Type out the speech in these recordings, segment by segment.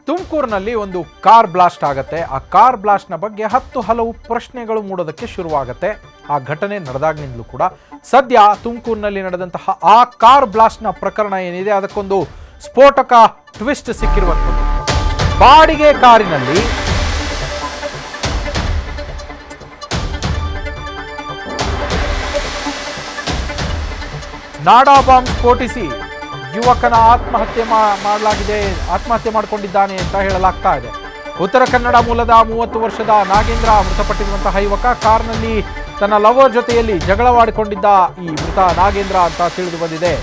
ತುಮಕೂರಿನಲ್ಲಿ ಒಂದು car blast ಆಗುತ್ತೆ. ಆ ಕಾರ್ ಬ್ಲಾಸ್ಟ್ನ ಬಗ್ಗೆ ಹಲವು ಪ್ರಶ್ನೆಗಳು ಮೂಡೋದಕ್ಕೆ ಶುರುವಾಗುತ್ತೆ. ಆ ಘಟನೆ ನಡೆದಾಗಿನಿಂದಲೂ ಕೂಡ ಸದ್ಯ ತುಮಕೂರಿನಲ್ಲಿ ನಡೆದಂತಹ ಆ ಕಾರ್ ಬ್ಲಾಸ್ಟ್ನ ಪ್ರಕರಣ ಏನಿದೆ ಅದಕ್ಕೊಂದು ಸ್ಫೋಟಕ ಟ್ವಿಸ್ಟ್ ಸಿಕ್ಕಿರುವಂಥದ್ದು. ಬಾಡಿಗೆ ಕಾರಿನಲ್ಲಿ ನಾಡಾ ಬಾಂಬ್ ಸ್ಫೋಟಿಸಿ ಯುವಕನ ಆತ್ಮಹತ್ಯೆ ಮಾಡಿಕೊಂಡಿದ್ದಾನೆ ಅಂತ ಹೇಳಲಾಗ್ತಾ ಇದೆ. ಉತ್ತರ ಕನ್ನಡ ಮೂಲದ 30 ವರ್ಷದ ನಾಗೇಂದ್ರ ಮೃತಪಟ್ಟಿರುವಂತಹ ಯುವಕ ಕಾರ್ನಲ್ಲಿ ತನ್ನ ಲವರ್ ಜೊತೆಯಲ್ಲಿ ಜಗಳವಾಡಿಕೊಂಡಿದ್ದ ಈ ಮೃತ ನಾಗೇಂದ್ರ ಅಂತ ತಿಳಿದು ಬಂದಿದೆ.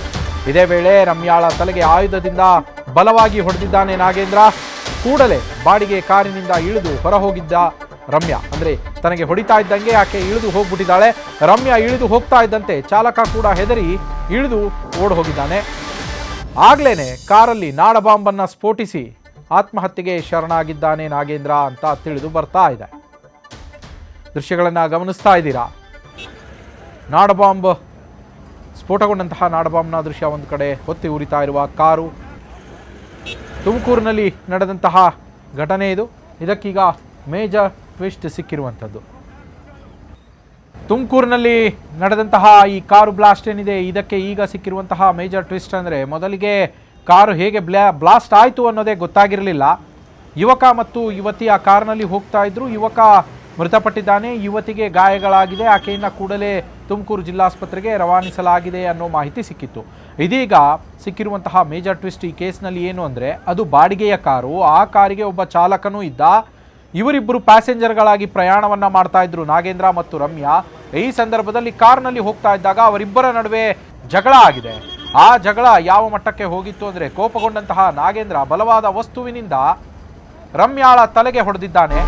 ಇದೇ ವೇಳೆ ರಮ್ಯಾಳ ತಲೆಗೆ ಆಯುಧದಿಂದ ಬಲವಾಗಿ ಹೊಡೆದಿದ್ದಾನೆ ನಾಗೇಂದ್ರ. ಕೂಡಲೇ ಬಾಡಿಗೆ ಕಾರಿನಿಂದ ಇಳಿದು ಹೊರಹೋಗಿದ್ದ ರಮ್ಯಾ, ಅಂದ್ರೆ ತನಗೆ ಹೊಡಿತಾ ಇದ್ದಂಗೆ ಆಕೆ ಇಳಿದು ಹೋಗ್ಬಿಟ್ಟಿದ್ದಾಳೆ. ರಮ್ಯಾ ಇಳಿದು ಹೋಗ್ತಾ ಇದ್ದಂತೆ ಚಾಲಕ ಕೂಡ ಹೆದರಿ ಇಳಿದು ಓಡ್ ಹೋಗಿದ್ದಾನೆ. ಆಗ್ಲೇನೆ ಕಾರಲ್ಲಿ ನಾಡ ಬಾಂಬನ್ನು ಸ್ಫೋಟಿಸಿ ಆತ್ಮಹತ್ಯೆಗೆ ಶರಣಾಗಿದ್ದಾನೆ ನಾಗೇಂದ್ರ ಅಂತ ತಿಳಿದು ಬರ್ತಾ ಇದೆ. ದೃಶ್ಯಗಳನ್ನು ಗಮನಿಸ್ತಾ ಇದ್ದೀರಾ. ನಾಡ ಬಾಂಬ್ ಸ್ಫೋಟಗೊಂಡಂತಹ ನಾಡ ಬಾಂಬ್ನ ದೃಶ್ಯ ಒಂದು ಕಡೆ ಹೊತ್ತಿ ಉರಿತಾ ಇರುವ ಕಾರು. ತುಮಕೂರಿನಲ್ಲಿ ನಡೆದಂತಹ ಘಟನೆ ಇದು. ಇದಕ್ಕೀಗ ಮೇಜರ್ ಟ್ವಿಸ್ಟ್ ಸಿಕ್ಕಿರುವಂಥದ್ದು. ತುಮಕೂರಿನಲ್ಲಿ ನಡೆದಂತಹ ಈ ಕಾರು ಬ್ಲಾಸ್ಟ್ ಏನಿದೆ ಇದಕ್ಕೆ ಈಗ ಸಿಕ್ಕಿರುವಂತಹ ಮೇಜರ್ ಟ್ವಿಸ್ಟ್ ಅಂದರೆ, ಮೊದಲಿಗೆ ಕಾರು ಹೇಗೆ ಬ್ಲಾಸ್ಟ್ ಆಯಿತು ಅನ್ನೋದೇ ಗೊತ್ತಾಗಿರಲಿಲ್ಲ. ಯುವಕ ಮತ್ತು ಯುವತಿ ಆ ಕಾರ್ನಲ್ಲಿ ಹೋಗ್ತಾ ಇದ್ರು. ಯುವಕ ಮೃತಪಟ್ಟಿದ್ದಾನೆ, ಯುವತಿಗೆ ಗಾಯಗಳಾಗಿದೆ. ಆಕೆಯನ್ನು ಕೂಡಲೇ ತುಮಕೂರು ಜಿಲ್ಲಾಸ್ಪತ್ರೆಗೆ ರವಾನಿಸಲಾಗಿದೆ ಅನ್ನೋ ಮಾಹಿತಿ ಸಿಕ್ಕಿತ್ತು. ಇದೀಗ ಸಿಕ್ಕಿರುವಂತಹ ಮೇಜರ್ ಟ್ವಿಸ್ಟ್ ಈ ಕೇಸ್ನಲ್ಲಿ ಏನು ಅಂದರೆ, ಅದು ಬಾಡಿಗೆಯ ಕಾರು. ಆ ಕಾರಿಗೆ ಒಬ್ಬ ಚಾಲಕನೂ ಇದ್ದ. ಇವರಿಬ್ಬರು ಪ್ಯಾಸೆಂಜರ್ಗಳಾಗಿ ಪ್ರಯಾಣವನ್ನ ಮಾಡ್ತಾ ಇದ್ರು, ನಾಗೇಂದ್ರ ಮತ್ತು ರಮ್ಯಾ. ಈ ಸಂದರ್ಭದಲ್ಲಿ ಕಾರ್ನಲ್ಲಿ ಹೋಗ್ತಾ ಇದ್ದಾಗ ಅವರಿಬ್ಬರ ನಡುವೆ ಜಗಳ ಆಗಿದೆ. ಆ ಜಗಳ ಯಾವ ಮಟ್ಟಕ್ಕೆ ಹೋಗಿತ್ತು ಅಂದರೆ, ಕೋಪಗೊಂಡಂತಹ ನಾಗೇಂದ್ರ ಬಲವಾದ ವಸ್ತುವಿನಿಂದ ರಮ್ಯಾಳ ತಲೆಗೆ ಹೊಡೆದಿದ್ದಾನೆ.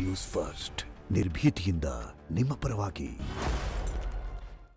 ನ್ಯೂಸ್ ಫಸ್ಟ್ ನಿರ್ಭೀತಿಯಿಂದ ನಿಮ್ಮ ಪರವಾಗಿ.